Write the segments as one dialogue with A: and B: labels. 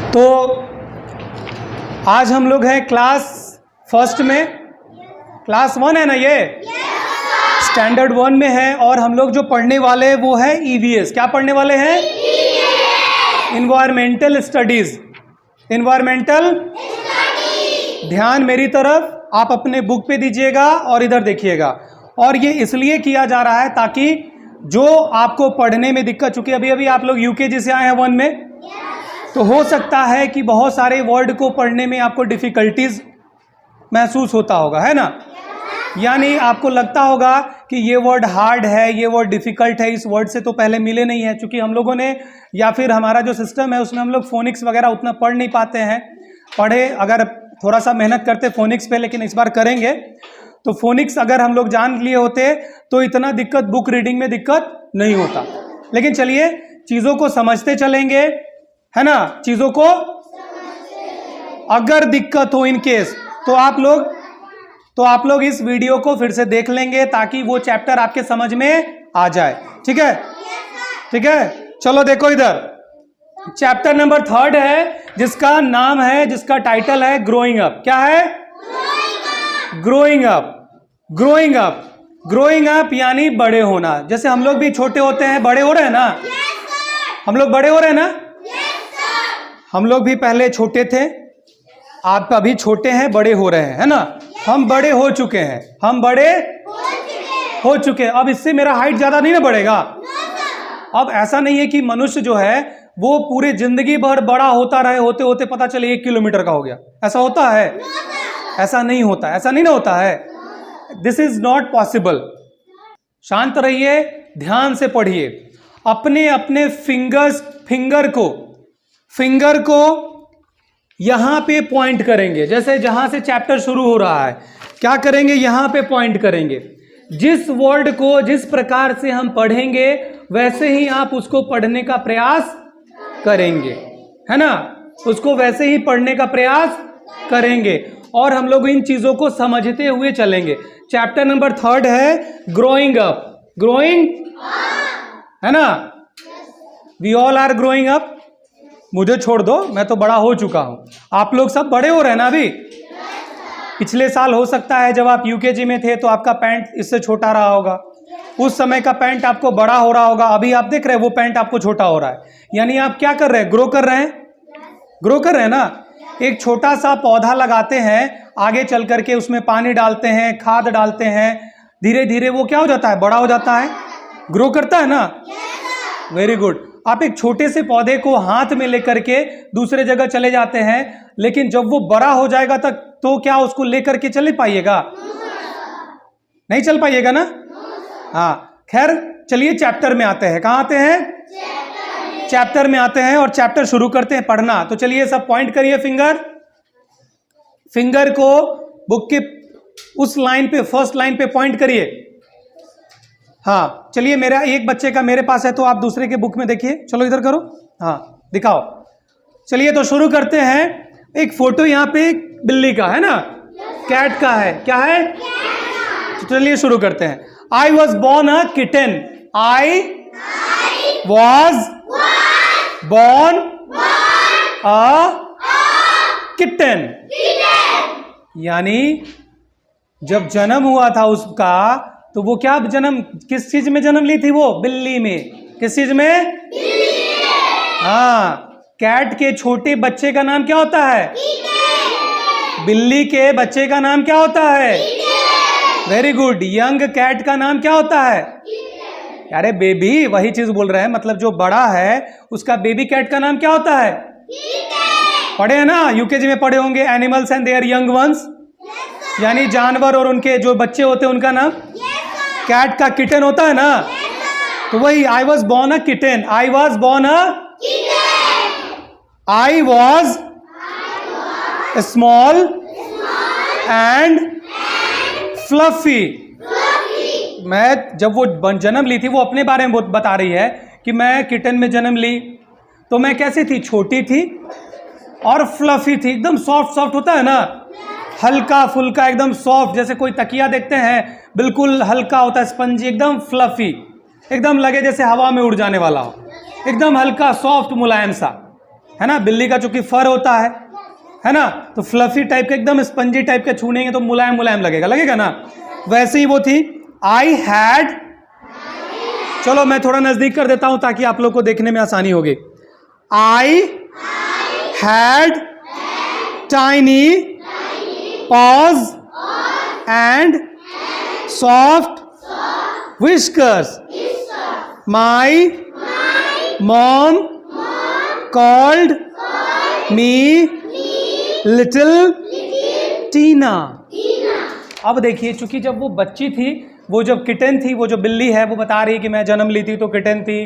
A: तो आज हम लोग हैं क्लास फर्स्ट में, क्लास 1 है ना, ये स्टैंडर्ड 1 में है। और हम लोग जो पढ़ने वाले हैं वो है ईवीएस। क्या पढ़ने वाले हैं? Environmental studies. इन्वायरमेंटल, ध्यान मेरी तरफ, आप अपने बुक पे दीजिएगा और इधर देखिएगा। और ये इसलिए किया जा रहा है ताकि जो आपको पढ़ने में दिक्कत, चूंकि अभी अभी आप लोग यूकेजी से आए हैं 1 में, तो हो सकता है कि बहुत सारे वर्ड को पढ़ने में आपको डिफिकल्टीज महसूस होता होगा, है ना। यानी आपको लगता होगा कि ये वर्ड हार्ड है, ये वर्ड डिफिकल्ट है, इस वर्ड से तो पहले मिले नहीं है। चूंकि हम लोगों ने, या फिर हमारा जो सिस्टम है उसमें हम लोग फोनिक्स वगैरह उतना पढ़ नहीं पाते हैं। पढ़े अगर थोड़ा सा मेहनत करते फोनिक्स पे, लेकिन इस बार करेंगे। तो फोनिक्स अगर हम लोग जान लिए होते तो इतना दिक्कत बुक रीडिंग में दिक्कत नहीं होता। लेकिन चलिए चीज़ों को समझते चलेंगे, है ना। चीज़ों को अगर दिक्कत हो इन केस तो आप लोग इस वीडियो को फिर से देख लेंगे ताकि वो चैप्टर आपके समझ में आ जाए। ठीक है, ठीक है। चलो देखो इधर, चैप्टर नंबर 3 है जिसका नाम है, जिसका टाइटल है ग्रोइंग अप। क्या है? Growing up. Growing up, growing up यानी बड़े होना। जैसे हम लोग भी छोटे होते हैं, बड़े हो रहे हैं ना। हम लोग बड़े हो रहे हैं ना। हम लोग भी पहले छोटे थे, आप अभी छोटे हैं, बड़े हो रहे हैं, है ना। हम बड़े हो चुके हैं, हम बड़े हो चुके हैं। अब इससे मेरा हाइट ज्यादा नहीं ना बढ़ेगा। अब ऐसा नहीं है कि मनुष्य जो है वो पूरी जिंदगी भर बड़ा होता रहे, होते होते पता चले 1 किलोमीटर का हो गया। ऐसा होता है? ऐसा नहीं होता, ऐसा नहीं ना होता है। This is not possible. शांत रहिए, ध्यान से पढ़िए। अपने अपने फिंगर को यहां पे पॉइंट करेंगे। जैसे जहां से चैप्टर शुरू हो रहा है, क्या करेंगे? यहां पे पॉइंट करेंगे। जिस वर्ड को जिस प्रकार से हम पढ़ेंगे वैसे ही आप उसको पढ़ने का प्रयास करेंगे, है ना। उसको वैसे ही पढ़ने का प्रयास करेंगे और हम लोग इन चीजों को समझते हुए चलेंगे। चैप्टर नंबर 3 है ग्रोइंग अप। ग्रोइंग, है ना। We all are growing up. मुझे छोड़ दो, मैं तो बड़ा हो चुका हूं। आप लोग सब बड़े हो रहे हैं ना अभी। पिछले साल हो सकता है जब आप यूकेजी में थे तो आपका पैंट इससे छोटा रहा होगा, उस समय का पैंट आपको बड़ा हो रहा होगा। अभी आप देख रहे हैं वो पैंट आपको छोटा हो रहा है। यानी आप क्या कर रहे हैं? ग्रो कर रहे हैं। ग्रो कर रहे हैं ना। एक छोटा सा पौधा लगाते हैं, आगे चल करके उसमें पानी डालते हैं, खाद डालते हैं, धीरे धीरे वो क्या हो जाता है? बड़ा हो जाता है, ग्रो करता है ना। Very good. आप एक छोटे से पौधे को हाथ में लेकर के दूसरे जगह चले जाते हैं, लेकिन जब वो बड़ा हो जाएगा तक तो क्या उसको लेकर के चल पाइएगा? नहीं चल पाइएगा ना। हाँ, खैर चलिए चैप्टर में आते हैं। कहाँ आते हैं? चैप्टर में आते हैं और चैप्टर शुरू करते हैं पढ़ना। तो चलिए सब पॉइंट करिए फिंगर को बुक के उस लाइन पे, फर्स्ट लाइन पे पॉइंट करिए। हाँ चलिए, मेरा एक बच्चे का मेरे पास है तो आप दूसरे के बुक में देखिए। चलो इधर करो, हाँ दिखाओ। चलिए तो शुरू करते हैं। एक फोटो यहाँ पे बिल्ली का है ना, कैट का है। क्या है? चलिए शुरू करते हैं। I was born a kitten. I was born a kitten. यानी जब जन्म हुआ था उसका, तो वो क्या जन्म, किस चीज में जन्म ली थी? वो बिल्ली में। किस चीज में? हाँ, कैट के छोटे बच्चे का नाम क्या होता है? बिल्ली के बच्चे का नाम क्या होता है? Very good. यंग कैट का नाम क्या होता है? अरे बेबी, वही चीज बोल रहे हैं। मतलब जो बड़ा है उसका बेबी कैट का नाम क्या होता है? पढ़े हैं ना, यूकेजी में पढ़े होंगे। Animals and there young ones, यानी जानवर और उनके जो बच्चे होते हैं उनका नाम कैट का किटन होता है ना। तो वही, I was born a kitten. I was born a I was small and fluffy. मैं जब वो जन्म ली थी, वो अपने बारे में बता रही है कि मैं किटन में जन्म ली तो मैं कैसी थी? छोटी थी और फ्लफी थी। एकदम सॉफ्ट सॉफ्ट होता है ना, हल्का फुल्का, एकदम सॉफ्ट। जैसे कोई तकिया देखते हैं, बिल्कुल हल्का होता है, स्पंजी, एकदम फ्लफी, एकदम लगे जैसे हवा में उड़ जाने वाला हो, एकदम हल्का सॉफ्ट मुलायम सा। है ना, बिल्ली का चूंकि फर होता है ना, तो फ्लफी टाइप का, एकदम स्पंजी टाइप का, छूनेंगे तो मुलायम मुलायम लगेगा ना, वैसे ही वो थी। आई हैड, चलो मैं थोड़ा नजदीक कर देता हूं ताकि आप लोग को देखने में आसानी होगी। I had tiny paws and soft whiskers. My mom called me little Tina. अब देखिए, चूंकि जब वो बच्ची थी, वो जब किटन थी, वो जो बिल्ली है, वो बता रही है कि मैं जन्म ली थी तो किटन थी,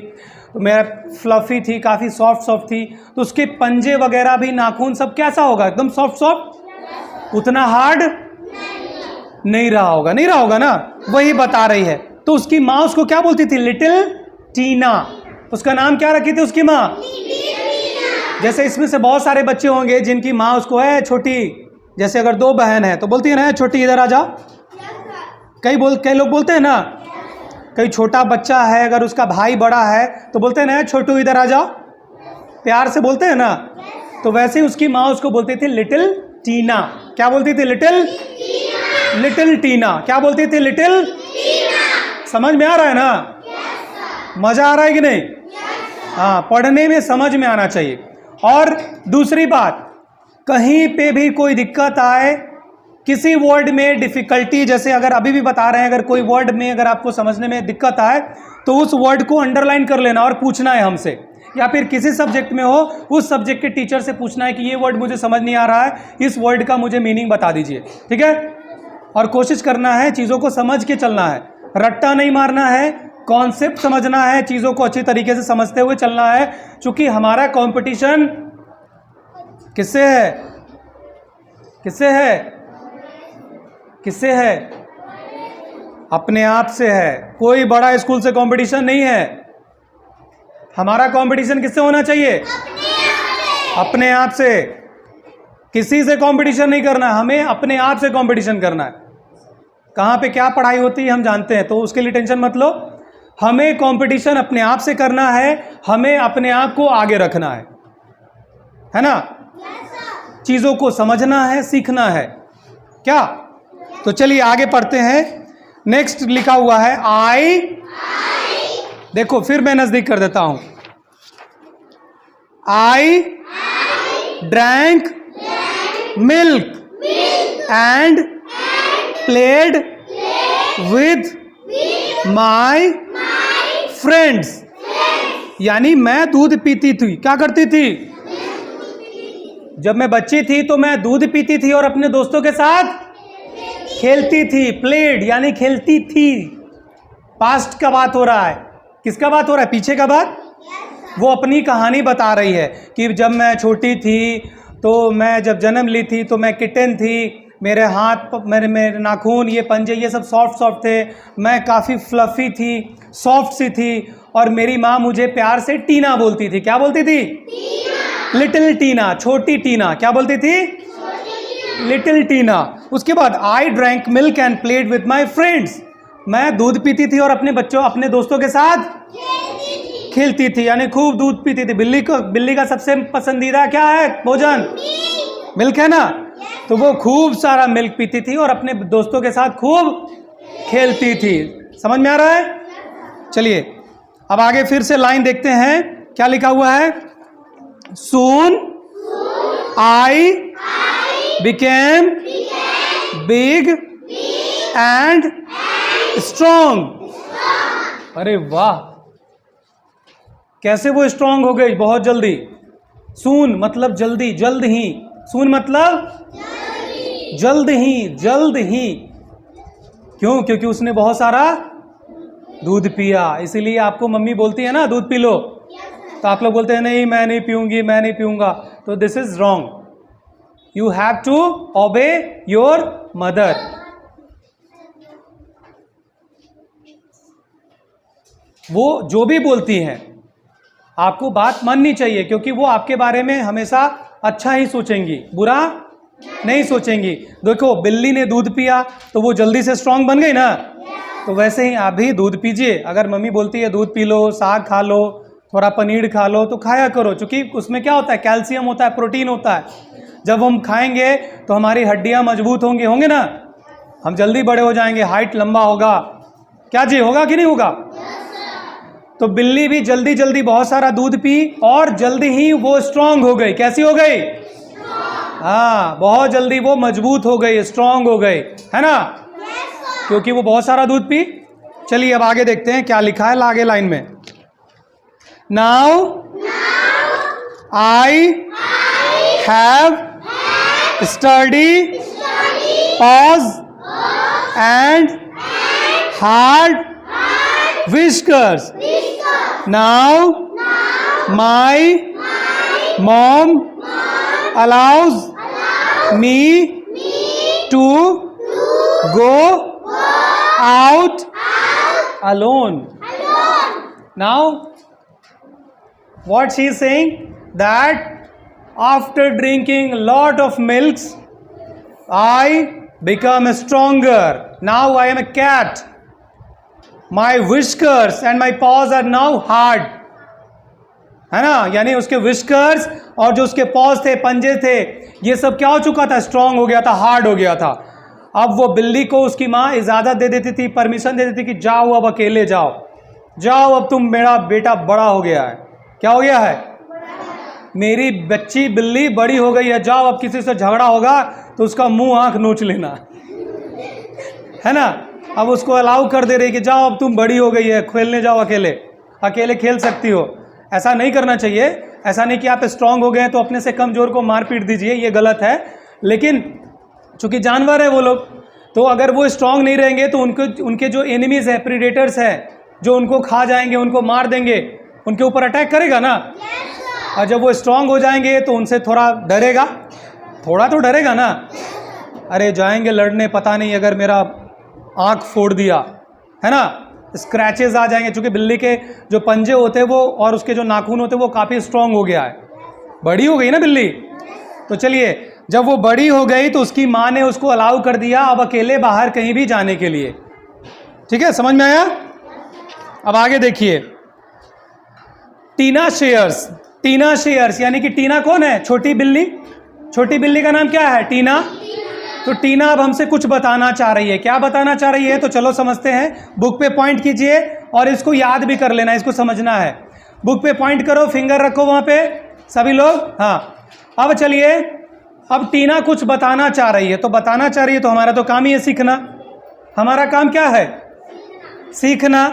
A: तो मेरा फ्लफी थी, काफ़ी सॉफ्ट थी, तो उसके पंजे वगैरह भी, नाखून सब कैसा होगा, एकदम सॉफ्ट, उतना हार्ड नहीं रहा होगा ना, वही बता रही है। तो उसकी माँ उसको क्या बोलती थी, लिटिल टीना। उसका नाम क्या रखी थी उसकी माँ? जैसे इसमें से बहुत सारे बच्चे होंगे जिनकी माँ उसको है छोटी, जैसे अगर 2 बहन है तो बोलती है ना, छोटी इधर आ जा। कई लोग बोलते हैं ना, कई छोटा बच्चा है अगर उसका भाई बड़ा है तो बोलते हैं ना, छोटू इधर आ जाओ, प्यार से बोलते हैं ना। तो वैसे ही उसकी माँ उसको बोलती थी लिटिल टीना। क्या बोलती थी? लिटिल टीना। क्या बोलती थी? लिटिल टीना। समझ में आ रहा है ना? मजा आ रहा है कि नहीं? हाँ, पढ़ने में समझ में आना चाहिए। और दूसरी बात, कहीं पे भी कोई दिक्कत आए, किसी वर्ड में डिफिकल्टी, जैसे अगर अभी भी बता रहे हैं, अगर कोई वर्ड में अगर आपको समझने में दिक्कत आए तो उस वर्ड को अंडरलाइन कर लेना और पूछना है हमसे, या फिर किसी सब्जेक्ट में हो उस सब्जेक्ट के टीचर से पूछना है कि ये वर्ड मुझे समझ नहीं आ रहा है, इस वर्ड का मुझे मीनिंग बता दीजिए, ठीक है। और कोशिश करना है चीज़ों को समझ के चलना है, रट्टा नहीं मारना है, कॉन्सेप्ट समझना है, चीज़ों को अच्छी तरीके से समझते हुए चलना है। क्योंकि हमारा कंपटीशन किससे है? किससे है? किससे है? अपने आप से है। कोई बड़ा स्कूल से कंपटीशन नहीं है। हमारा कंपटीशन किससे होना चाहिए? अपने आप से। किसी से कंपटीशन नहीं करना, हमें अपने आप से कंपटीशन करना है। कहाँ पे क्या पढ़ाई होती है हम जानते हैं, तो उसके लिए टेंशन मत लो। हमें कंपटीशन अपने आप से करना है, हमें अपने आप को आगे रखना है ना। चीज़ों को समझना है, सीखना है क्या। तो चलिए आगे पढ़ते हैं। नेक्स्ट लिखा हुआ है आई। देखो फिर मैं नजदीक कर देता हूं। I drank milk and played with my friends. यानी मैं दूध पीती थी। क्या करती थी? जब मैं बच्ची थी तो मैं दूध पीती थी और अपने दोस्तों के साथ खेलती थी। प्लेड यानी खेलती थी। पास्ट का बात हो रहा है। किसका बात हो रहा है? पीछे का बात। वो अपनी कहानी बता रही है कि जब मैं छोटी थी तो मैं जब जन्म ली थी तो मैं किटन थी, मेरे हाथ मेरे नाखून, ये पंजे, ये सब सॉफ्ट थे, मैं काफ़ी फ्लफी थी, सॉफ्ट सी थी, और मेरी माँ मुझे प्यार से टीना बोलती थी। क्या बोलती थी? लिटिल टीना, छोटी टीना। क्या बोलती थी? लिटिल टीना। उसके बाद I drank milk and played with my friends. मैं दूध पीती थी और अपने दोस्तों के साथ खेलती थी, यानी खूब दूध पीती थी। बिल्ली का सबसे पसंदीदा क्या है भोजन? मिल्क है ना। तो वो खूब सारा मिल्क पीती थी और अपने दोस्तों के साथ खूब खेलती थी। समझ में आ रहा है? चलिए अब आगे फिर से लाइन देखते हैं। क्या लिखा हुआ है? Soon I became big and strong. अरे वाह, कैसे वो स्ट्रांग हो गई बहुत जल्दी। सून मतलब जल्दी, जल्द ही। सून मतलब जल्द ही। क्यों? क्योंकि उसने बहुत सारा दूध पिया। इसीलिए आपको मम्मी बोलती है ना दूध पी लो, तो आप लोग बोलते हैं नहीं मैं नहीं पीऊंगी, मैं नहीं पीऊंगा। तो this is wrong. You have to obey your mother. वो जो भी बोलती हैं आपको बात माननी चाहिए, क्योंकि वो आपके बारे में हमेशा अच्छा ही सोचेंगी, बुरा नहीं सोचेंगी। देखो बिल्ली ने दूध पिया तो वो जल्दी से स्ट्रांग बन गई ना। तो वैसे ही आप भी दूध पीजिए। अगर मम्मी बोलती है दूध पी लो, साग खा लो, थोड़ा पनीर खा लो तो खाया करो, क्योंकि उसमें क्या होता है, कैल्शियम होता है, प्रोटीन होता है। जब हम खाएंगे तो हमारी हड्डियां मजबूत होंगे ना, हम जल्दी बड़े हो जाएंगे, हाइट लंबा होगा। क्या जी, होगा कि नहीं होगा? तो बिल्ली भी जल्दी जल्दी बहुत सारा दूध पी और जल्दी ही वो स्ट्रांग हो गई। कैसी हो गई? हाँ, बहुत जल्दी वो मजबूत हो गई, स्ट्रांग हो गई, है ना, क्योंकि वो बहुत सारा दूध पी। चलिए अब आगे देखते हैं क्या लिखा है आगे लाइन में। Now I have study pause and hard whiskers. Now my mom allows me to go out alone. Now what she is saying, that after drinking a lot of milks I become stronger. Now I am a cat. My whiskers and my paws are now hard. है ना, यानी उसके whiskers और जो उसके paws थे, पंजे थे, ये सब क्या हो चुका था, स्ट्रांग हो गया था, हार्ड हो गया था। अब वो बिल्ली को उसकी माँ इजाजत दे देती थी, परमिशन दे देती थी कि जाओ अब अकेले जाओ, जाओ अब तुम, मेरा बेटा बड़ा हो गया है। क्या हो गया है? मेरी बच्ची बिल्ली बड़ी हो गई है, जाओ अब किसी से झगड़ा होगा तो उसका मुंह आंख नोच लेना, है ना। अब उसको अलाउ कर दे रही कि जाओ अब तुम बड़ी हो गई है, खेलने जाओ, अकेले अकेले खेल सकती हो। ऐसा नहीं करना चाहिए। ऐसा नहीं कि आप स्ट्रांग हो गए तो अपने से कमजोर को मार पीट दीजिए, ये गलत है। लेकिन चूंकि जानवर है वो लोग, तो अगर वो स्ट्रांग नहीं रहेंगे तो उनके जो एनिमीज है, प्रीडेटर्स हैं, जो उनको खा जाएंगे, उनको मार देंगे, उनके ऊपर अटैक करेगा ना। और जब वो स्ट्रांग हो जाएंगे तो उनसे थोड़ा डरेगा, थोड़ा तो डरेगा ना। अरे जाएंगे लड़ने, पता नहीं अगर मेरा आंख फोड़ दिया, है ना, स्क्रैचेस आ जाएंगे, क्योंकि बिल्ली के जो पंजे होते हैं वो और उसके जो नाखून होते हैं वो काफ़ी स्ट्रांग हो गया है, बड़ी हो गई ना बिल्ली। तो चलिए, जब वो बड़ी हो गई तो उसकी माँ ने उसको अलाउ कर दिया अब अकेले बाहर कहीं भी जाने के लिए। ठीक है, समझ में आया? अब आगे देखिए, टीना शेयर्स। टीना शेयर्स यानी कि टीना कौन है? छोटी बिल्ली। छोटी बिल्ली का नाम क्या है? टीना। तो टीना अब हमसे कुछ बताना चाह रही है। क्या बताना चाह रही है? तो चलो समझते हैं। बुक पे पॉइंट कीजिए और इसको याद भी कर लेना, इसको समझना है। बुक पे पॉइंट करो, फिंगर रखो वहां पे सभी लोग। हाँ, अब चलिए, अब टीना कुछ बताना चाह रही है। तो बताना चाह रही है तो हमारा तो काम ही है सीखना। हमारा काम क्या है? सीखना।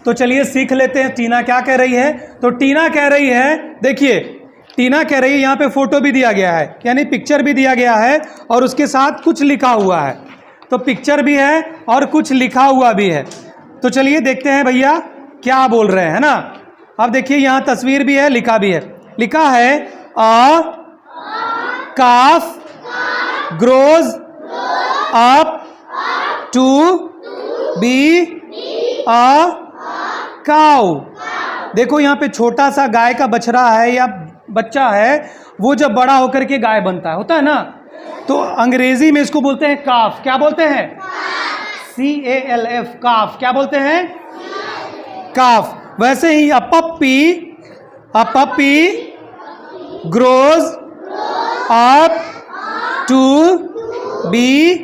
A: तो चलिए सीख लेते हैं टीना क्या कह रही है। तो टीना कह रही है, देखिए टीना कह रही है, यहाँ पे फोटो भी दिया गया है, यानी पिक्चर भी दिया गया है और उसके साथ कुछ लिखा हुआ है। तो पिक्चर भी है और कुछ लिखा हुआ भी है। तो चलिए देखते हैं भैया क्या बोल रहे हैं ना। अब देखिए यहाँ तस्वीर भी है, लिखा भी है। लिखा है a calf grows up to be a cow. देखो यहाँ पे छोटा सा गाय का बछड़ा है या बच्चा है, वो जब बड़ा होकर के गाय बनता है, होता है ना। तो अंग्रेजी में इसको बोलते हैं काफ। क्या बोलते हैं? CALF, काफ। क्या बोलते हैं? काफ। वैसे ही a puppy grows up to be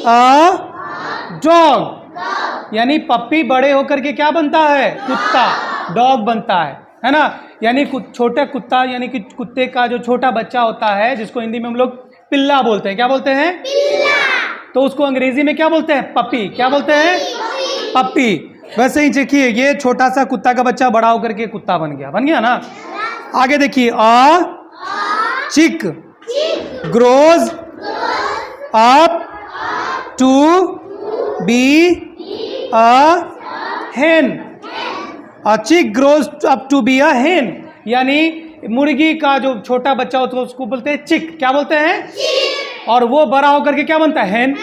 A: a dog. यानी पप्पी बड़े होकर के क्या बनता है? कुत्ता, डॉग बनता है ना। यानी छोटा कुत्ता, यानी कि कुत्ते का जो छोटा बच्चा होता है, जिसको हिंदी में हम लोग पिल्ला बोलते हैं। क्या बोलते हैं? पिल्ला। तो उसको अंग्रेजी में क्या बोलते हैं? पपी। क्या बोलते हैं? पपी। वैसे ही देखिए, ये छोटा सा कुत्ता का बच्चा बड़ा होकर के कुत्ता बन गया ना। आगे देखिए, a chick grows up to be a hen. A chick grows up to be a hen, यानी मुर्गी का जो छोटा बच्चा होता है उसको बोलते हैं चिक। क्या बोलते हैं? चिक। और वो बड़ा होकर के क्या बनता है? हेन।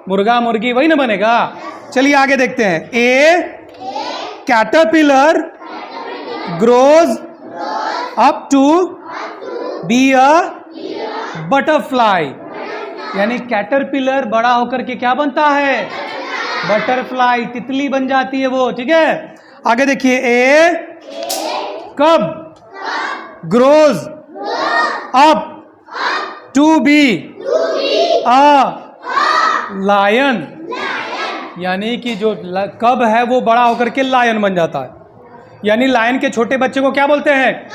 A: मुर्गा मुर्गी वही ना बनेगा। चलिए आगे देखते हैं। A caterpillar grows up to be a butterfly. यानी कैटरपिलर बड़ा होकर के क्या बनता है? बटरफ्लाई, तितली बन जाती है वो। ठीक है, आगे देखिए। A cub grows up to be a lion, यानी कि जो कब है वो बड़ा होकर के लायन बन जाता है। यानी लायन के छोटे बच्चे को क्या बोलते हैं?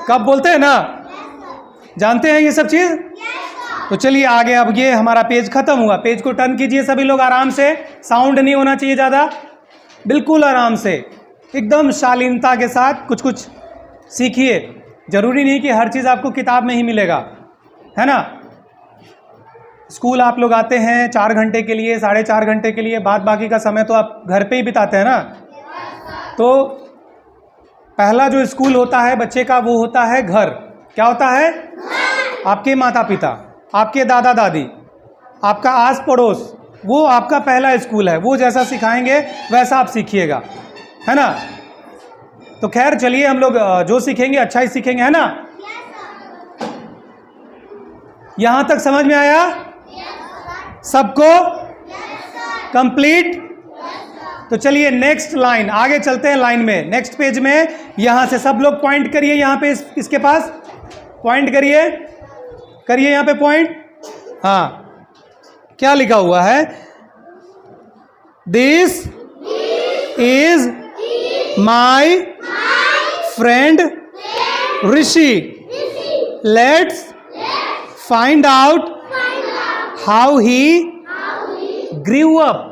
A: कब बोलते हैं ना। जानते हैं ये सब चीज? तो चलिए आगे। अब ये हमारा पेज खत्म हुआ। पेज को टर्न कीजिए सभी लोग आराम से, साउंड नहीं होना चाहिए ज़्यादा, बिल्कुल आराम से, एकदम शालीनता के साथ कुछ कुछ सीखिए। जरूरी नहीं कि हर चीज़ आपको किताब में ही मिलेगा, है ना। स्कूल आप लोग आते हैं 4 घंटे के लिए, 4.5 घंटे के लिए, बाद बाकी का समय तो आप घर पे ही बिताते हैं ना। तो पहला जो स्कूल होता है बच्चे का वो होता है घर। क्या होता है? आपके माता पिता, आपके दादा दादी, आपका आस पड़ोस, वो आपका पहला स्कूल है। वो जैसा सिखाएंगे वैसा आप सीखिएगा, है ना। तो खैर चलिए, हम लोग जो सीखेंगे अच्छा ही सीखेंगे, है ना। यहां तक समझ में आया सबको? कंप्लीट। तो चलिए नेक्स्ट लाइन, आगे चलते हैं लाइन में, नेक्स्ट पेज में। यहां से सब लोग पॉइंट करिए, यहां पे इसके पास पॉइंट करिए, करिए यहां पे पॉइंट। हाँ, क्या लिखा हुआ है? This is my friend Rishi, let's find out how he grew up.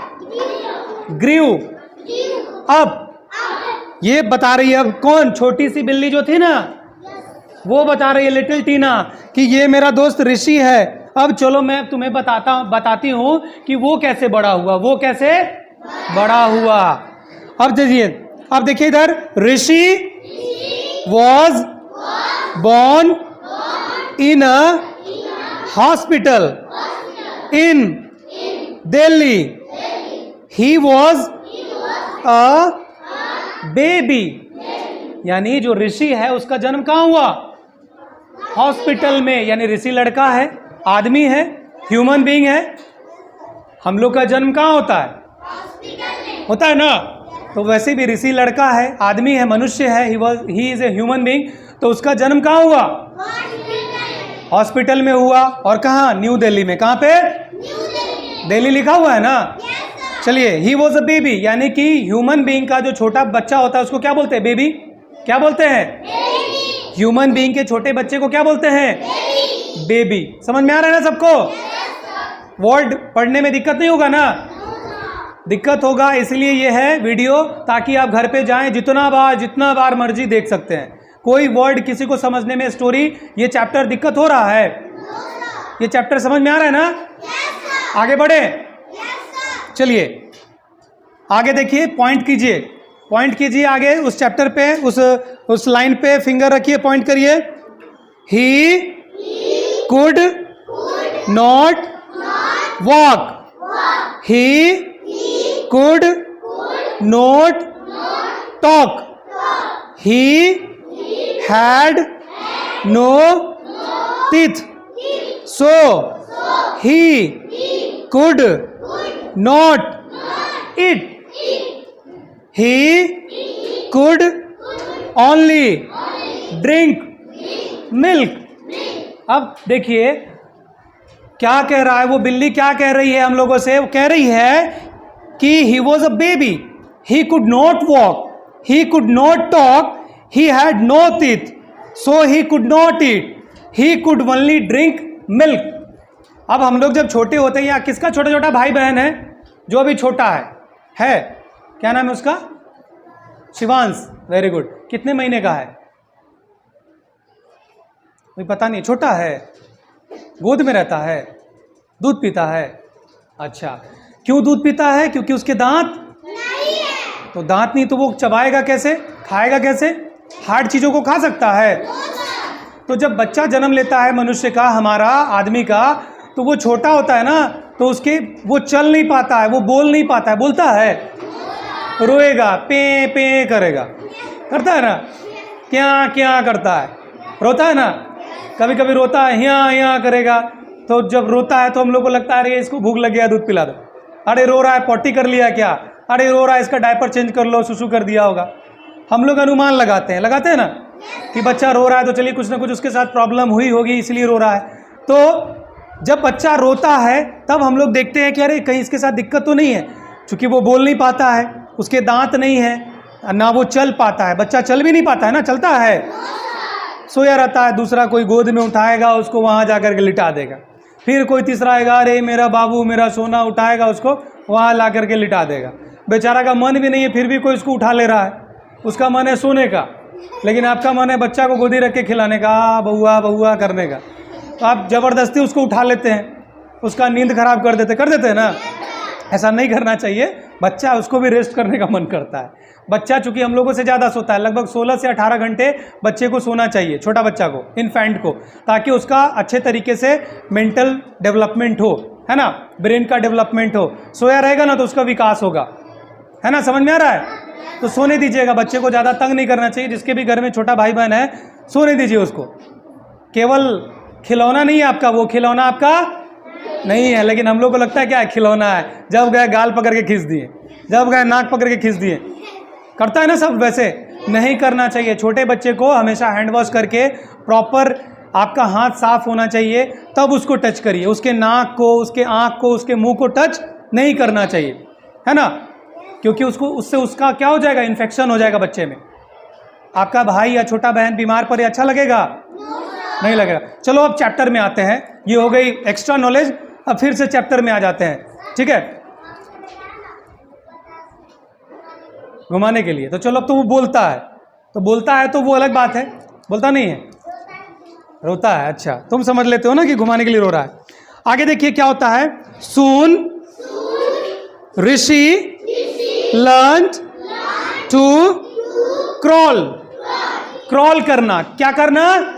A: Grew up ये बता रही है। अब कौन? छोटी सी बिल्ली जो थी ना, वो बता रही है, लिटिल टीना, कि ये मेरा दोस्त ऋषि है। अब चलो मैं तुम्हें बताती हूं कि वो कैसे बड़ा हुआ, वो कैसे बड़ा हुआ। अब देखिए इधर, ऋषि was born in a hospital in Delhi. He was a baby. यानी जो ऋषि है उसका जन्म कहाँ हुआ? हॉस्पिटल में। यानी ऋषि लड़का है, आदमी है, ह्यूमन बीइंग है। हम लोग का जन्म कहाँ होता है? होता है ना। तो वैसे भी ऋषि लड़का है, आदमी है, मनुष्य है, he is a human being. तो उसका जन्म कहाँ हुआ? हॉस्पिटल में हुआ। और कहाँ? न्यू दिल्ली में। कहाँ पे? दिल्ली लिखा हुआ है ना। चलिए, ही वॉज अ बेबी, यानी कि ह्यूमन बीइंग का जो छोटा बच्चा होता है उसको क्या बोलते हैं? बेबी। क्या बोलते हैं? ह्यूमन बीइंग के छोटे बच्चे को क्या बोलते हैं? बेबी। समझ में आ रहा है ना सबको? वर्ड पढ़ने में दिक्कत नहीं होगा ना? दिक्कत होगा, इसलिए ये है वीडियो, ताकि आप घर पे जाएं जितना बार मर्जी देख सकते हैं। कोई वर्ड किसी को समझने में, स्टोरी, ये चैप्टर दिक्कत हो रहा है? ये चैप्टर समझ में आ रहा है ना? आगे बढ़े। चलिए आगे देखिए, पॉइंट कीजिए, पॉइंट कीजिए आगे उस चैप्टर पे, उस लाइन पे फिंगर रखिए, पॉइंट करिए। He could not walk. He could not talk. He had no teeth. So he could not eat. He could only drink milk. अब देखिए क्या कह रहा है वो बिल्ली, क्या कह रही है हम लोगों से? वो कह रही है कि he was a baby, he could not walk, he could not talk, he had no teeth, so he could not eat, he could only drink milk. अब हम लोग जब छोटे होते हैं, या किसका छोटा छोटा भाई बहन है जो अभी छोटा है? क्या नाम है उसका? शिवांश। Very good. कितने महीने का है? कोई पता नहीं, छोटा है, गोद में रहता है, दूध पीता है। अच्छा, क्यों दूध पीता है? क्योंकि उसके दांत नहीं है। तो दांत नहीं तो वो चबाएगा कैसे, खाएगा कैसे? हार्ड चीजों को खा सकता है। तो जब बच्चा जन्म लेता है मनुष्य का, हमारा आदमी का, तो वो छोटा होता है ना, तो उसके वो चल नहीं पाता है, वो बोल नहीं पाता है। बोलता है? रोएगा, पे पे करेगा, करता है ना? क्या क्या करता है? रोता है ना? कभी कभी रोता है, यहाँ यहाँ करेगा। तो जब रोता है तो हम लोग को लगता है अरे इसको भूख लग गया, दूध पिला दो। अरे रो रहा है, पॉटी कर लिया क्या? अरे रो रहा है, इसका डायपर चेंज कर लो, सुसु कर दिया होगा। हम लोग अनुमान लगाते हैं ना कि बच्चा रो रहा है तो चलिए कुछ ना कुछ उसके साथ प्रॉब्लम हुई होगी इसलिए रो रहा है। तो जब बच्चा रोता है तब हम लोग देखते हैं कि अरे कहीं इसके साथ दिक्कत तो नहीं है, क्योंकि वो बोल नहीं पाता है, उसके दांत नहीं है, ना वो चल पाता है। बच्चा चल भी नहीं पाता है ना, चलता है, सोया रहता है, दूसरा कोई गोद में उठाएगा उसको, वहाँ जा कर के लिटा देगा। फिर कोई तीसरा आएगा, अरे मेरा बाबू मेरा सोना, उठाएगा उसको, वहाँ ला करके लिटा देगा। बेचारा का मन भी नहीं है फिर भी कोई उसको उठा ले रहा है, उसका मन है सोने का, लेकिन आपका मन है बच्चा को गोदी रख के खिलाने का, बहुआ बहुआ करने का। तो आप ज़बरदस्ती उसको उठा लेते हैं, उसका नींद खराब कर देते हैं ना। ऐसा नहीं करना चाहिए, बच्चा उसको भी रेस्ट करने का मन करता है। बच्चा चूंकि हम लोगों से ज़्यादा सोता है, लगभग 16 से 18 घंटे बच्चे को सोना चाहिए, छोटा बच्चा को, इन्फेंट को, ताकि उसका अच्छे तरीके से मेंटल डेवलपमेंट हो, है ना, ब्रेन का डेवलपमेंट हो। सोया रहेगा ना तो उसका विकास होगा, है ना, समझ में आ रहा है? तो सोने दीजिएगा, बच्चे को ज़्यादा तंग नहीं करना चाहिए। जिसके भी घर में छोटा भाई बहन है, सोने दीजिए उसको। केवल खिलौना नहीं है आपका, वो खिलौना आपका नहीं है, लेकिन हम लोग को लगता है क्या खिलौना है। जब गए गाल पकड़ के खींच दिए, जब गए नाक पकड़ के खींच दिए, करता है ना सब। वैसे नहीं करना चाहिए। छोटे बच्चे को हमेशा हैंड वॉश करके प्रॉपर, आपका हाथ साफ होना चाहिए, तब उसको टच करिए। उसके नाक को, उसके आँख को, उसके मुंह को टच नहीं करना चाहिए, है ना, क्योंकि उससे उसका क्या हो जाएगा, इन्फेक्शन हो जाएगा बच्चे में। आपका भाई या छोटा बहन बीमार पड़े, अच्छा लगेगा? नहीं लगेगा। चलो अब चैप्टर में आते हैं। ये हो गई एक्स्ट्रा नॉलेज। अब फिर से चैप्टर में आ जाते हैं, ठीक है, घुमाने के लिए। तो चलो, अब तो वो बोलता है, तो बोलता है तो वो अलग बात है, बोलता नहीं है, रोता है। अच्छा, तुम समझ लेते हो ना कि घुमाने के लिए रो रहा है। आगे देखिए क्या होता है। सून ऋषि लर्न्ड टू क्रॉल। क्रॉल करना, क्या करना?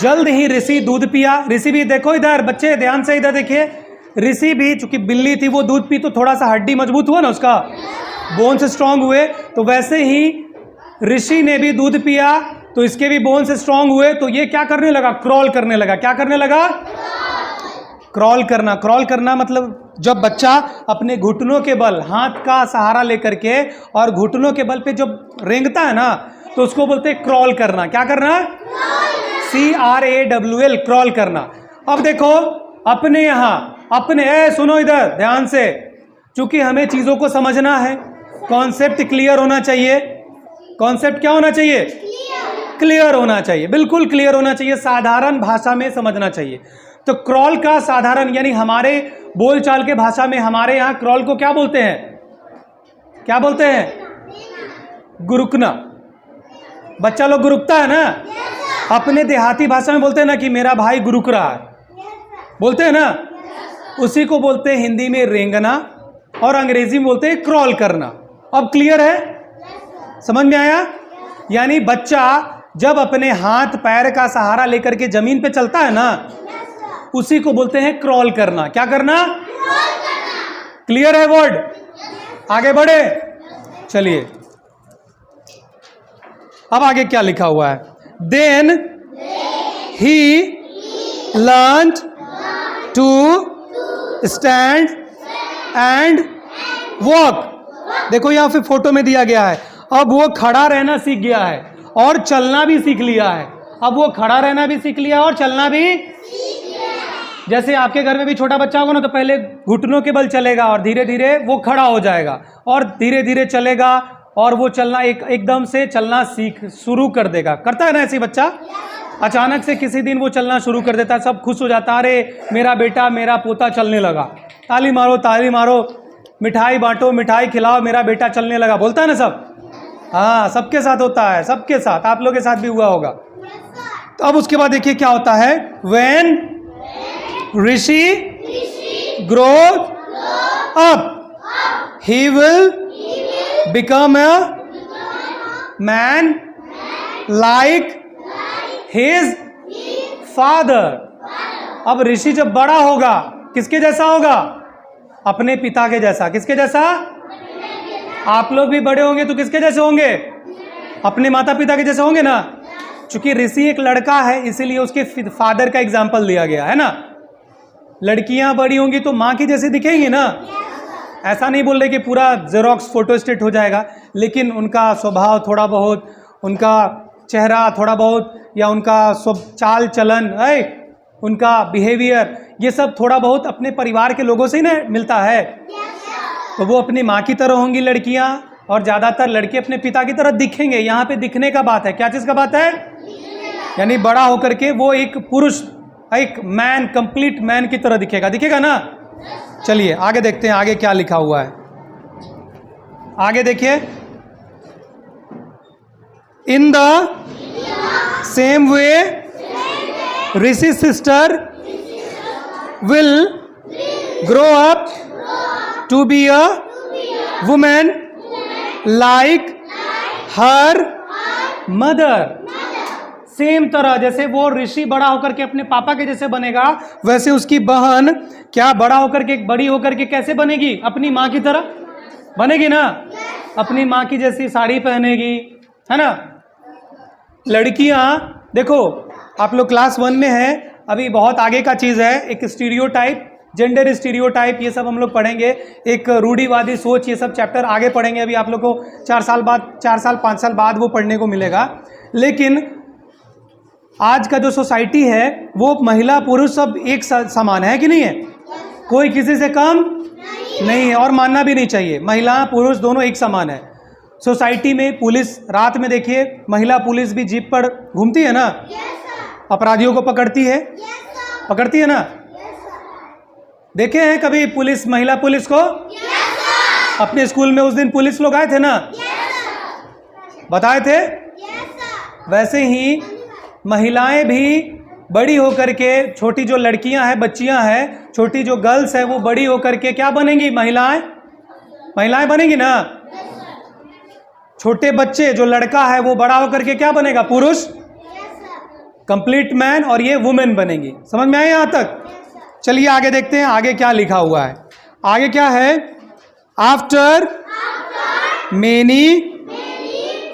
A: जल्द ही ऋषि दूध पिया। ऋषि भी, देखो इधर बच्चे ध्यान से इधर देखिए, ऋषि भी चूंकि बिल्ली थी वो दूध पी तो थोड़ा सा हड्डी मजबूत हुआ ना, उसका बोन्स स्ट्रांग हुए। तो वैसे ही ऋषि ने भी दूध पिया तो इसके भी बोन्स स्ट्रांग हुए। तो ये क्या करने लगा? क्रॉल करने लगा। क्या करने लगा? क्रॉल करना। क्रॉल करना मतलब जब बच्चा अपने घुटनों के बल, हाथ का सहारा लेकर के और घुटनों के बल पे जब रेंगता है ना, तो उसको बोलते हैं क्रॉल करना। क्या करना? CRAWL, क्रॉल करना। अब देखो अपने यहाँ, अपने सुनो इधर ध्यान से, चूंकि हमें चीजों को समझना है, कॉन्सेप्ट क्लियर होना चाहिए। कॉन्सेप्ट क्या होना चाहिए? क्लियर होना चाहिए, बिल्कुल क्लियर होना चाहिए, साधारण भाषा में समझना चाहिए। तो क्रॉल का साधारण, यानी हमारे बोलचाल के भाषा में हमारे यहाँ क्रॉल को क्या बोलते हैं? क्या बोलते हैं? गुरुकना। बच्चा लोग गुरुकता है ना। अपने देहाती भाषा में बोलते हैं ना कि मेरा भाई गुरुक रहा है, बोलते हैं ना, उसी को बोलते हैं हिंदी में रेंगना, और अंग्रेजी में बोलते हैं क्रॉल करना। अब क्लियर है? समझ में आया? यानी बच्चा जब अपने हाथ पैर का सहारा लेकर के जमीन पे चलता है ना, उसी को बोलते हैं क्रॉल करना। क्या करना? क्लियर है वर्ड? आगे बढ़े, चलिए अब आगे क्या लिखा हुआ है। Then he learned to stand and walk. देखो यहां फिर फोटो में दिया गया है। अब वो खड़ा रहना सीख गया है और चलना भी सीख लिया है। अब वो खड़ा रहना भी सीख लिया और चलना भी। जैसे आपके घर में भी छोटा बच्चा होगा ना, तो पहले घुटनों के बल चलेगा और धीरे धीरे वो खड़ा हो जाएगा और धीरे धीरे चलेगा और वो चलना एकदम से चलना शुरू कर देगा। करता है ना ऐसे बच्चा? अचानक से किसी दिन वो चलना शुरू कर देता है, सब खुश हो जाता है, अरे मेरा बेटा, मेरा पोता चलने लगा, ताली मारो ताली मारो, मिठाई बांटो, मिठाई खिलाओ, मेरा बेटा चलने लगा, बोलता है ना सब। हाँ, सबके साथ होता है, सबके साथ, आप लोग के साथ भी हुआ होगा। तो अब उसके बाद देखिए क्या होता है। When Rishi grows up, he will become a man like his father. अब ऋषि जब बड़ा होगा किसके जैसा होगा? अपने पिता के जैसा। किसके जैसा? आप लोग भी बड़े होंगे तो किसके जैसे होंगे? अपने माता पिता के जैसे होंगे ना। चूंकि ऋषि एक लड़का है इसीलिए उसके फादर का एग्जाम्पल दिया गया है ना। लड़कियां बड़ी होंगी तो माँ की जैसे दिखेंगी ना। ऐसा नहीं बोल रहे कि पूरा जेरोक्स फोटो स्टेट हो जाएगा, लेकिन उनका स्वभाव थोड़ा बहुत, उनका चेहरा थोड़ा बहुत, या उनका चाल चलन, उनका बिहेवियर, ये सब थोड़ा बहुत अपने परिवार के लोगों से ही ना मिलता है। तो वो अपनी माँ की तरह होंगी लड़कियाँ, और ज़्यादातर लड़के अपने पिता की तरह दिखेंगे। यहाँ पे दिखने का बात है, क्या चीज़ का बात है? यानी बड़ा होकर के वो एक पुरुष, एक मैन, कंप्लीट मैन की तरह दिखेगा, दिखेगा ना। चलिए आगे देखते हैं, आगे क्या लिखा हुआ है। आगे देखिए, in the same way Rishi's sister will grow up to be a woman like her mother। Same तरह जैसे वो ऋषि बड़ा होकर के अपने पापा के जैसे बनेगा, वैसे उसकी बहन क्या बड़ा होकर के, बड़ी होकर के कैसे बनेगी? अपनी माँ की तरह बनेगी ना, अपनी माँ की जैसी साड़ी पहनेगी, है ना। लड़कियाँ देखो, आप लोग क्लास 1 में हैं, अभी बहुत आगे का चीज़ है, एक स्टीरियोटाइप, जेंडर स्टीरियोटाइप, ये सब हम लोग पढ़ेंगे, एक रूढ़िवादी सोच, ये सब चैप्टर आगे पढ़ेंगे। अभी आप लोग को 4 साल 5 साल बाद वो पढ़ने को मिलेगा। लेकिन आज का जो सोसाइटी है वो महिला पुरुष सब एक समान है कि नहीं है? कोई किसी से कम नहीं है, और मानना भी नहीं चाहिए। महिला पुरुष दोनों एक समान है। सोसाइटी में पुलिस, रात में देखिए महिला पुलिस भी जीप पर घूमती है ना, अपराधियों को पकड़ती है, पकड़ती है ना। देखे हैं कभी पुलिस, महिला पुलिस को? अपने स्कूल में उस दिन पुलिस लोग आए थे ना, बताए थे। वैसे ही महिलाएं भी बड़ी होकर के, छोटी जो लड़कियां हैं, बच्चियां हैं, छोटी जो गर्ल्स है, वो बड़ी होकर के क्या बनेंगी? महिलाएं बनेंगी ना। छोटे बच्चे जो लड़का है वो बड़ा होकर के क्या बनेगा? पुरुष, कंप्लीट मैन, और ये वुमेन बनेगी। समझ में आया यहाँ तक? चलिए आगे देखते हैं, आगे क्या लिखा हुआ है। आगे क्या है? After many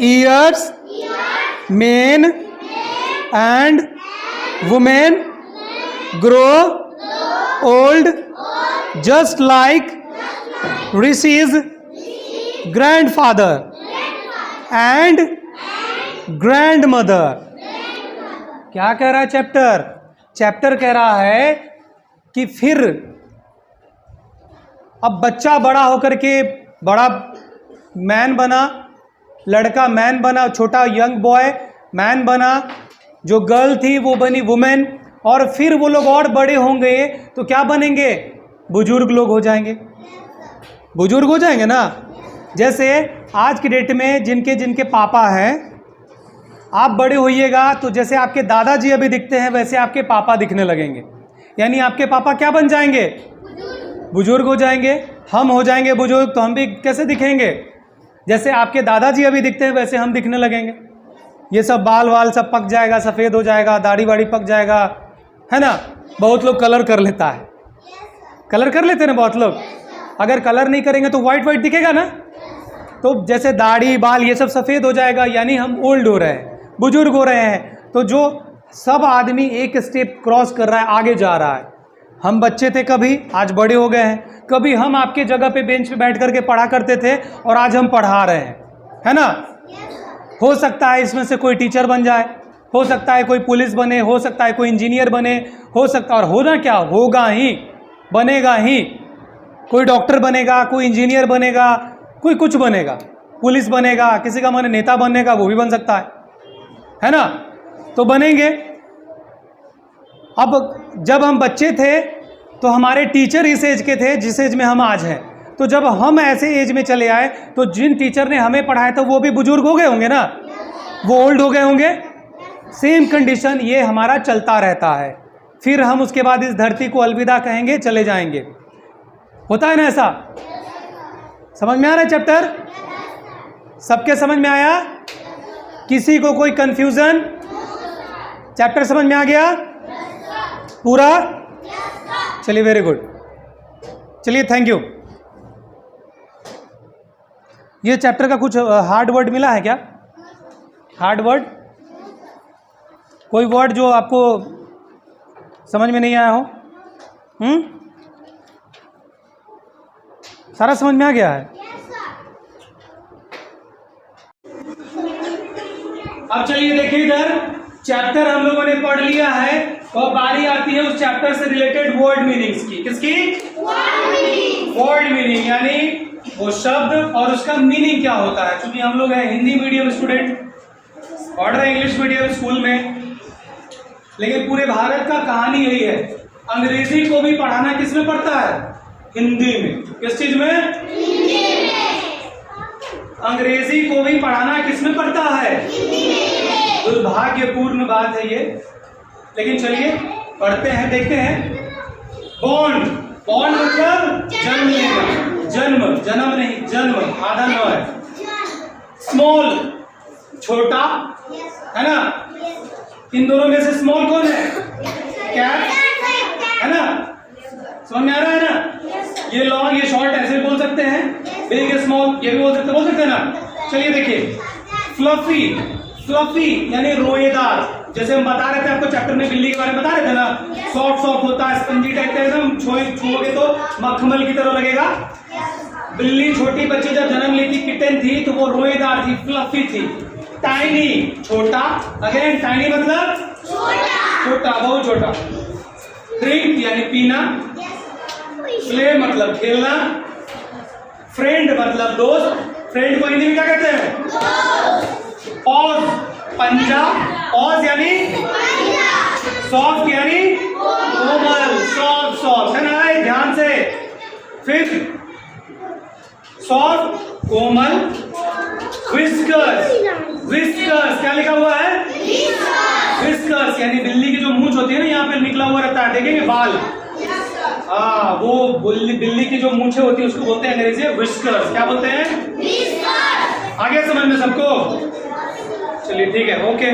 A: years men and women grow old just like Rishi's grandfather and grandmother. क्या कह रहा है चैप्टर? चैप्टर कह रहा है कि फिर अब बच्चा बड़ा होकर के बड़ा मैन बना, लड़का मैन बना, छोटा यंग बॉय मैन बना, जो गर्ल थी वो बनी वुमेन, और फिर वो लोग और बड़े होंगे तो क्या बनेंगे? बुजुर्ग लोग हो जाएंगे, बुजुर्ग हो जाएंगे ना। जैसे आज की डेट में जिनके जिनके पापा हैं, आप बड़े होइएगा तो जैसे आपके दादाजी अभी दिखते हैं वैसे आपके पापा दिखने लगेंगे। यानी आपके पापा क्या बन जाएंगे? बुजुर्ग हो जाएंगे। हम हो जाएंगे बुजुर्ग तो हम भी कैसे दिखेंगे? जैसे आपके दादाजी अभी दिखते हैं वैसे हम दिखने लगेंगे। ये सब बाल वाल सब पक जाएगा, सफ़ेद हो जाएगा, दाढ़ी वाड़ी पक जाएगा, है ना। बहुत लोग कलर कर लेता है, कलर कर लेते हैं ना बहुत लोग। अगर कलर नहीं करेंगे तो वाइट वाइट दिखेगा ना। तो जैसे दाढ़ी बाल ये सब सफ़ेद हो जाएगा, यानी हम ओल्ड हो रहे हैं, बुजुर्ग हो रहे हैं। तो जो सब आदमी एक स्टेप क्रॉस कर रहा है, आगे जा रहा है। हम बच्चे थे कभी, आज बड़े हो गए हैं। कभी हम आपके जगह पे बेंच पे बैठ करके पढ़ा करते थे और आज हम पढ़ा रहे हैं, है ना। हो सकता है इसमें से कोई टीचर बन जाए, हो सकता है कोई पुलिस बने, हो सकता है कोई इंजीनियर बने, हो सकता, और होना क्या होगा ही, बनेगा ही। कोई डॉक्टर बनेगा, कोई इंजीनियर बनेगा, कोई कुछ बनेगा, पुलिस बनेगा, किसी का मन नेता बनने का वो भी बन सकता है ना। तो बनेंगे। अब जब हम बच्चे थे तो हमारे टीचर इस एज के थे जिस एज में हम आज हैं। तो जब हम ऐसे एज में चले आए तो जिन टीचर ने हमें पढ़ाया था वो भी बुजुर्ग हो गए होंगे ना, वो ओल्ड हो गए होंगे। सेम कंडीशन ये हमारा चलता रहता है। फिर हम उसके बाद इस धरती को अलविदा कहेंगे, चले जाएंगे। होता है ना ऐसा? समझ में आ रहा है चैप्टर? सबके समझ में आया? किसी को कोई कंफ्यूजन? चैप्टर समझ में आ गया पूरा? चलिए, वेरी गुड। चलिए, थैंक यू। ये चैप्टर का कुछ हार्ड वर्ड मिला है क्या? Hard word? कोई वर्ड जो आपको समझ में नहीं आया हो? सारा समझ में आ गया है? अब चलिए देखिए इधर, चैप्टर हम लोगों ने पढ़ लिया है और बारी आती है उस चैप्टर से रिलेटेड वर्ड मीनिंग्स की। किसकी? वर्ड मीनिंग, यानी वो शब्द और उसका मीनिंग क्या होता है। क्योंकि हम लोग हैं हिंदी मीडियम स्टूडेंट, पढ़ रहे इंग्लिश मीडियम स्कूल में, लेकिन पूरे भारत का कहानी यही है, अंग्रेजी को भी पढ़ाना किस में पड़ता है? हिंदी में। किस चीज में? हिंदी में। अंग्रेजी को भी पढ़ाना किस में पड़ता है? हिंदी में। दुर्भाग्यपूर्ण बात है ये, लेकिन चलिए पढ़ते हैं, देखते हैं। बॉन्ड, बॉन्ड मतलब जन्म लेना, जन्म, जन्म नहीं, जन्म, आधा न है। स्मॉल, छोटा, है ना? इन दोनों में से स्मॉल कौन है? कैट, है ना? समझ में आ रहा है ना? ये लॉन्ग, ये शॉर्ट, ऐसे बोल सकते हैं। बिग, स्मॉल, ये भी बोल सकते हैं ना? चलिए देखिए, फ्लफी, फ्लफी यानी रोएदार। जैसे हम बता रहे थे आपको चैप्टर में बिल्ली के बारे में बता रहे थे ना, सॉफ्ट सॉफ्ट होता है, स्पंजी टाइप का, एकदम छुओगे तो मखमल की तरह लगेगा। बिल्ली छोटी बच्ची जब जन्म ली थी, किटन थी, तो वो रोएदार थी, फ्लफी थी। टाइनी, छोटा, अगेन टाइनी मतलब छोटा, बहुत छोटा। ड्रिंक यानी पीना, प्ले मतलब खेलना, फ्रेंड मतलब दोस्त। फ्रेंड को हिंदी में क्या कहते हैं? पॉज, पंजा, पॉज यानी सॉफ्ट यानी कोमल, सॉफ्ट, सॉफ्ट, है ना? ध्यान से। फिर सॉफ्ट, कोमल, विस्कर्स, विस्कर्स क्या लिखा हुआ है? विस्कर्स यानी बिल्ली की जो मूंछ होती है ना, यहाँ पे निकला हुआ रहता है, देखेंगे बाल। हाँ, वो बिल्ली की जो मूंछें होती है उसको बोलते हैं अंग्रेजी में विस्कर्स। क्या बोलते हैं? विस्कर्स। आगे समझ में सबको? चलिए ठीक है, ओके।